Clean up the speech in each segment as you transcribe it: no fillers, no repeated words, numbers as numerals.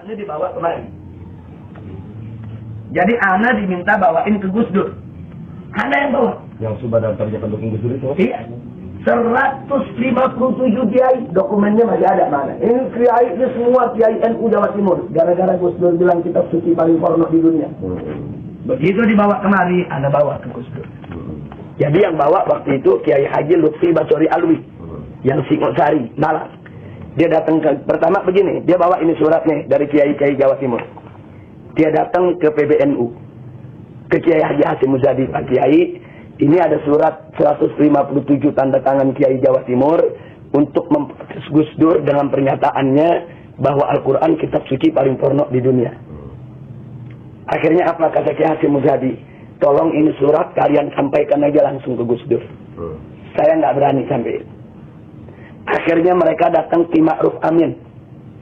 Ini dibawa kemari. Jadi ana diminta bawain ke Gus Dur. Ana yang bawa. Yang sudah daftarnya pendukung Gus Dur itu? Iya. 157 kiai, dokumennya masih ada mana? Ini kiai, ini semua kiai NU Jawa Timur. Gara-gara Gus Dur bilang kitab suci paling porno di dunia. Begitu dibawa kemari, ana bawa ke Gus Dur. Jadi yang bawa waktu itu Kiai Haji Lutfi Basori Alwi, yang Singosari, Malang. Dia datang ke, pertama begini, dia bawa ini suratnya dari Kiai-Kiai Jawa Timur. Dia datang ke PBNU, ke Kiai Haji Hasyim Muzadi, Pak Kiai, ini ada surat 157 tanda tangan Kiai Jawa Timur untuk memprotes Gus Dur dengan pernyataannya bahwa Al-Quran kitab suci paling porno di dunia. Akhirnya apa kata Kiai Hasyim Muzadi? Tolong ini surat kalian sampaikan aja langsung ke Gus Dur. Saya nggak berani sampai. Akhirnya mereka datang Ki Ma'ruf Amin.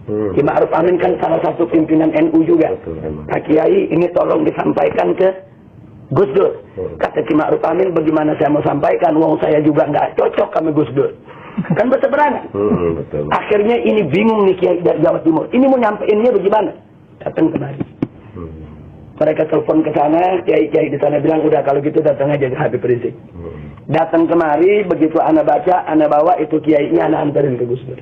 Ki Ma'ruf Amin kan salah satu pimpinan NU juga. Pak Kiai ini tolong disampaikan ke Gus Dur. Kata Ki Ma'ruf Amin, bagaimana saya mau sampaikan? Wong saya juga nggak cocok sama Gus Dur. Kan berseberangan. Akhirnya ini bingung nih Kiai dari Jawa Timur. Ini mau nyampeinnya bagaimana? Datang kemari. Mereka telepon ke sana, kiai-kiai di sana bilang, udah kalau gitu datang aja ke Habib Rizik. Datang kemari, begitu ana baca, ana bawa itu kiainya, ana anterin ke Gus Dur.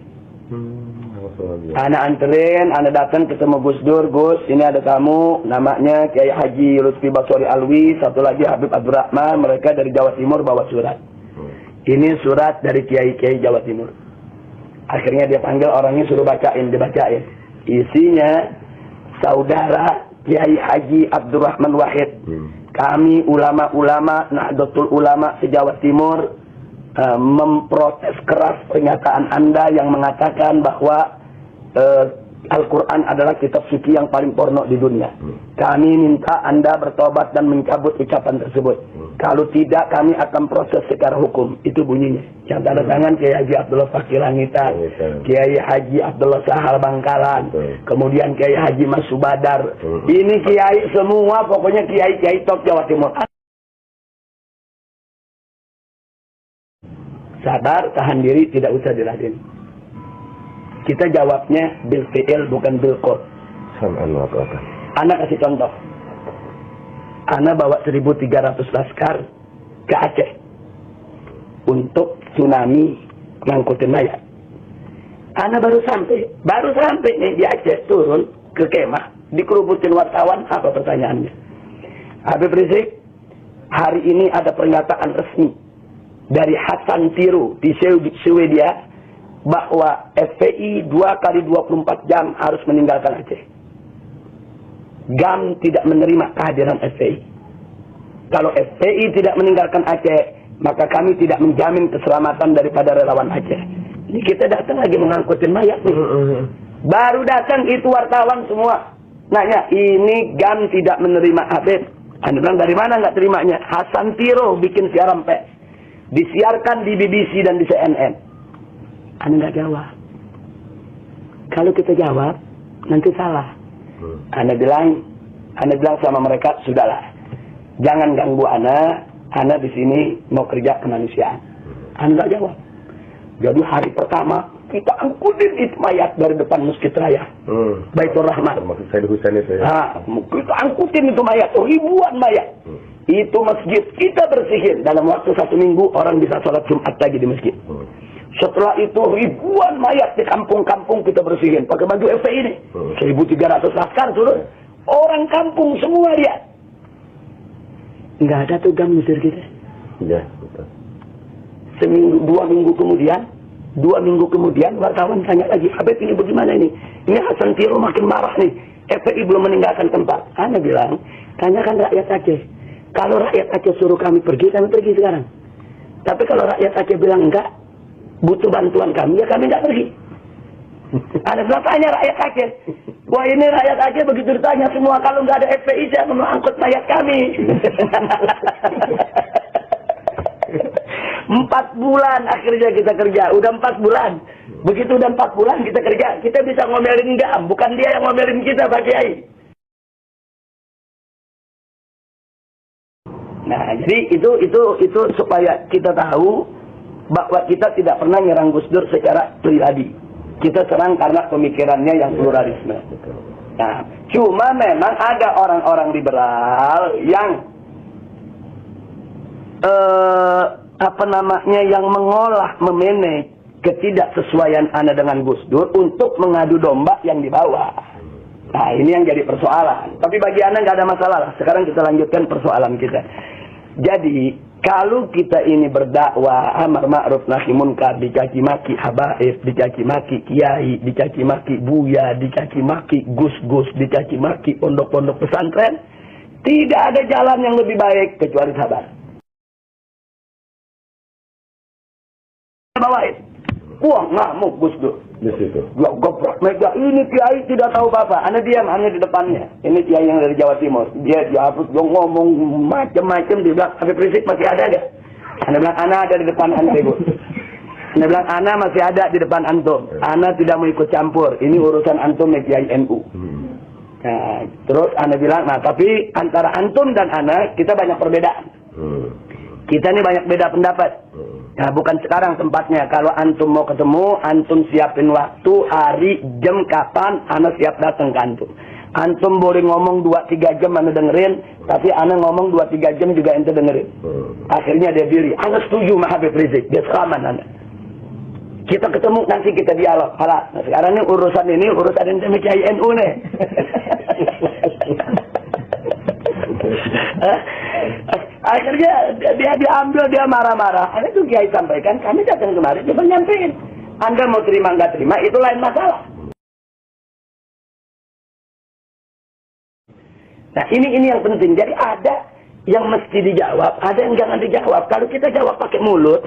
Ana anterin, ana datang ketemu Gus Dur, Gus, ini ada kamu, namanya Kiai Haji Lutfi Basori Alwi, satu lagi Habib Abdurrahman, mereka dari Jawa Timur bawa surat. Ini surat dari kiai-kiai Jawa Timur. Akhirnya dia panggil orangnya, suruh bacain, dibacain. Isinya, saudara Kiai Haji Abdurrahman Wahid, kami ulama-ulama Nahdlatul Ulama se-Jawa Timur memprotes keras pernyataan Anda yang mengatakan bahwa Al-Quran adalah kitab suci yang paling porno di dunia. Kami minta Anda bertobat dan mencabut ucapan tersebut. Kalau tidak, kami akan proses secara hukum. Itu bunyinya. Yang tanda tangan Kiai Haji Abdullah Fakir Langitan, Kiai Haji Abdullah Sahal Bangkalan, kemudian Kiai Haji Mas Subadar. Ini kiai semua, pokoknya kiai-kiai top Jawa Timur. Sabar, tahan diri, tidak usah diladeni. Kita jawabnya bil fi'il bukan bil qol. Anak kasih contoh. Anak bawa 1.300 laskar ke Aceh untuk tsunami ngangkutin mayat. Anak baru sampai nih di Aceh, turun ke kemah, dikerubutin wartawan. Apa pertanyaannya? Habib Rizik, hari ini ada pernyataan resmi dari Hasan Tiru di Swedia bahwa FPI 2 kali 24 jam harus meninggalkan Aceh. GAM tidak menerima kehadiran FPI. Kalau FPI tidak meninggalkan Aceh, maka kami tidak menjamin keselamatan daripada relawan Aceh. Ini kita datang lagi mengangkutin mayat nih. Baru datang itu wartawan semua nanya, ini GAM tidak menerima Habib. Anda bilang dari mana nggak terimanya? Hasan Tiro bikin siaran pers, disiarkan di BBC dan di CNN. Anda nggak jawab. Kalau kita jawab, nanti salah. Anda bilang sama mereka, sudahlah, jangan ganggu Anda di sini mau kerja kemanusiaan. Anda nggak jawab. Jadi hari pertama kita angkutin itu mayat dari depan Masjid Raya, Baitur Rahman. Maksud saya di Husain itu ya. Kita angkutin itu mayat, ribuan mayat. Itu masjid kita bersihin. Dalam waktu 1 minggu orang bisa sholat Jumat lagi di masjid. Setelah itu ribuan mayat di kampung-kampung kita bersihin. Pakai baju FPI ini. 1.300 laskar turun. Orang kampung semua lihat. Nggak ada tuh GAM ngusir kita. Iya, betul. Seminggu, 2 minggu kemudian wartawan tanya lagi, Habib ini bagaimana ini? Ini Hasan Tiro makin marah nih. FPI belum meninggalkan tempat. Anda bilang, tanyakan rakyat Aceh. Kalau rakyat Aceh suruh kami pergi sekarang. Tapi kalau rakyat Aceh bilang enggak, butuh bantuan kami, ya kami nggak pergi. Ada tanya rakyat Aceh. Wah, ini rakyat Aceh begitu ditanya semua, kalau nggak ada FPI saya mau angkut mayat kami. 4 bulan akhirnya kita kerja. Udah 4 bulan. Begitu udah 4 bulan kita kerja, kita bisa ngomelin GAM, bukan dia yang ngomelin kita, Pak Kiai. Nah, jadi itu supaya kita tahu bahwa kita tidak pernah nyerang Gus Dur secara pribadi. Kita serang karena pemikirannya yang pluralisme. Nah, cuma memang ada orang-orang liberal yang yang mengolah, memanage ketidaksesuaian Anda dengan Gus Dur untuk mengadu domba yang di bawah. Nah, ini yang jadi persoalan. Tapi bagi Anda nggak ada masalah lah. Sekarang kita lanjutkan persoalan kita. Jadi, kalau kita ini berdakwah amar ma'ruf nahi munkar, dicaci maki habaib, dicaci maki kiai, dicaci maki buya, dicaci maki gus-gus, dicaci maki pondok-pondok pesantren, tidak ada jalan yang lebih baik kecuali sabar. Bawain. Wah, ngamuk Gus Dur. Di situ. Ya, goblok mega. Ini kiai tidak tahu apa-apa. Anda diam, Anda di depannya. Ini kiai yang dari Jawa Timur. Dia harus ngomong macam-macam. Dia bilang, Habib Rizik masih ada gak? Anda bilang, Ana ada di depan Anda, Ibu. Anda bilang, Ana masih ada di depan Antum. Ana tidak mau ikut campur. Ini urusan Antum ya kiai NU. Nah, terus Anda bilang, nah tapi antara Antum dan Ana, kita banyak perbedaan. Kita ini banyak beda pendapat. Nah, bukan sekarang tempatnya. Kalau Antum mau ketemu, Antum siapin waktu, hari, jam, kapan, Ana siap datang ke Antum. Antum boleh ngomong 2-3 jam Ana dengerin, tapi Ana ngomong 2-3 jam juga ente dengerin. Akhirnya dia diri, Ana setuju sama Habib Rizik, dia selamat Ana. Kita ketemu, nanti kita dialog. Nah, sekarang ini urusan ente sama Kiai NU nih. Akhirnya dia diambil, dia marah-marah. Ini tuh Kiai sampaikan, kami datang kemarin, coba nyampein. Anda mau terima nggak terima, itu lain masalah. Nah ini yang penting. Jadi ada yang mesti dijawab, ada yang jangan dijawab. Kalau kita jawab pakai mulut,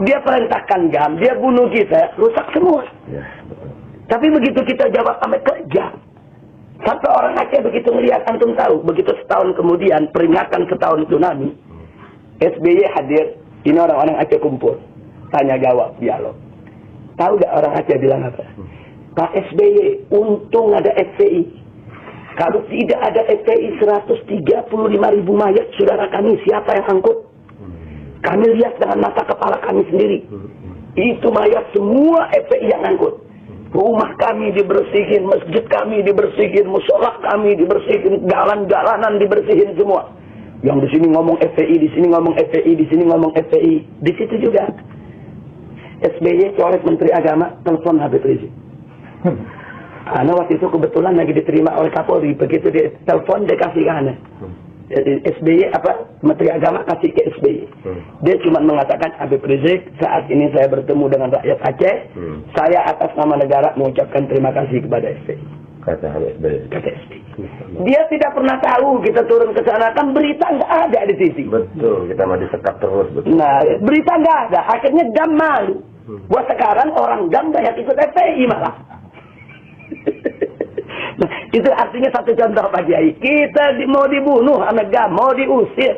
dia perintahkan gam, dia bunuh kita, rusak semua. Tapi begitu kita jawab sampai kerja, sampai orang Aceh begitu melihat, Antum tahu, begitu setahun kemudian peringatan setahun tsunami, SBY hadir, ini orang-orang Aceh kumpul, tanya jawab, dialog. Tahu gak orang Aceh bilang apa? Pak SBY, untung ada FPI. Kalau tidak ada FPI 135.000 mayat saudara kami, siapa yang angkut? Kami lihat dengan mata kepala kami sendiri. Itu mayat semua FPI yang angkut. Rumah kami dibersihin, masjid kami dibersihin, musola kami dibersihin, jalan-jalanan dibersihin semua. Yang di sini ngomong FPI, di sini ngomong FPI, di sini ngomong FPI. Di situ juga SBY coret Menteri Agama, telepon Habib Rizik. Ana waktu itu kebetulan lagi diterima oleh Kapolri, begitu dia telepon dia kasih ke Ana. SBY Menteri Agama kasih ke SBY. Dia cuma mengatakan, Habib Rizik, saat ini saya bertemu dengan rakyat Aceh, saya atas nama negara mengucapkan terima kasih kepada SBY. Kata SBY. Kata SBY. Dia tidak pernah tahu kita turun ke sana, kan berita nggak ada di TV. Betul, kita mau disekap terus. Betul. Nah, berita nggak ada, akhirnya Gam malu. Buat sekarang orang Gam banyak ikut FPI malah. Nah, itu artinya satu contoh Pak Kiai. Kita mau dibunuh sama Gam, mau diusir.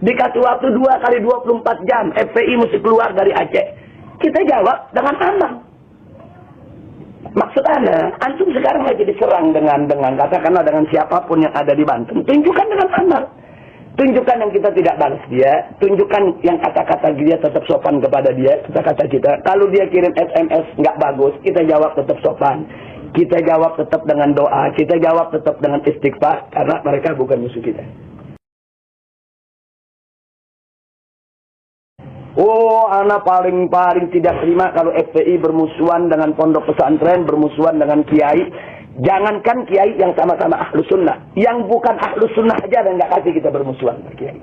Dikasih waktu 2 kali 24 jam, FPI mesti keluar dari Aceh. Kita jawab dengan aman. Maksud Anda, Antum sekarang lagi diserang dengan katakanlah dengan siapapun yang ada di Banten. Tunjukkan dengan amal. Tunjukkan yang kita tidak balas dia. Tunjukkan yang kata-kata dia tetap sopan kepada dia. Kata-kata kita. Kalau dia kirim SMS nggak bagus, kita jawab tetap sopan. Kita jawab tetap dengan doa. Kita jawab tetap dengan istighfar. Karena mereka bukan musuh kita. Oh, anak paling tidak terima kalau FPI bermusuhan dengan pondok pesantren, bermusuhan dengan kiai. Jangankan kiai yang sama-sama ahlus sunnah. Yang bukan ahlus sunnah aja dan nggak kasih kita bermusuhan dengan kiai.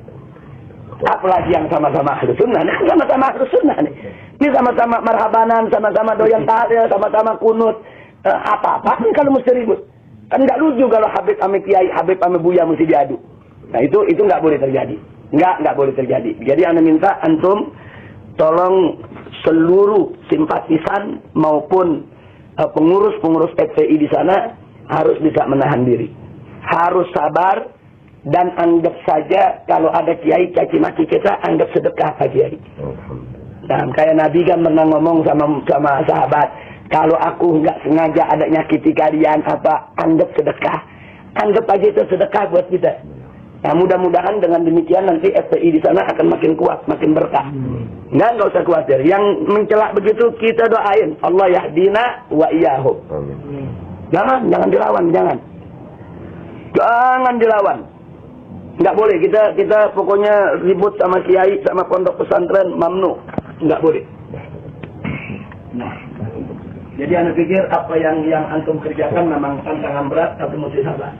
Apalagi yang sama-sama ahlus sunnah. Nah, sama-sama ahlus sunnah nih. Ini sama-sama marhabanan, sama-sama doyan tahlil, sama-sama kunut. Apa-apa nih kalau mesti ribut. Kan nggak lucu kalau Habib ame kiai, Habib ame buya mesti diadu. Nah itu nggak boleh terjadi. Nggak boleh terjadi. Jadi Anda minta Antum tolong seluruh simpatisan maupun pengurus-pengurus FPI di sana harus bisa menahan diri. Harus sabar dan anggap saja kalau ada kiai caci maki kita, anggap sedekah Pak Kiai. Nah, kayak Nabi kan pernah ngomong sama sahabat, kalau aku nggak sengaja ada nyakiti kalian anggap sedekah. Anggap aja itu sedekah buat kita. Nah, mudah-mudahan dengan demikian nanti FPI di sana akan makin kuat, makin berkah. Nggak usah khawatir. Yang mencelak begitu kita doain, Allah yahdina wa iyyahum. Jangan dilawan, jangan dilawan. Nggak boleh kita pokoknya ribut sama kiai, sama pondok pesantren, mamnu. Nggak boleh. Nah, jadi anak pikir apa yang antum kerjakan memang tantangan berat, tapi mesti sabar.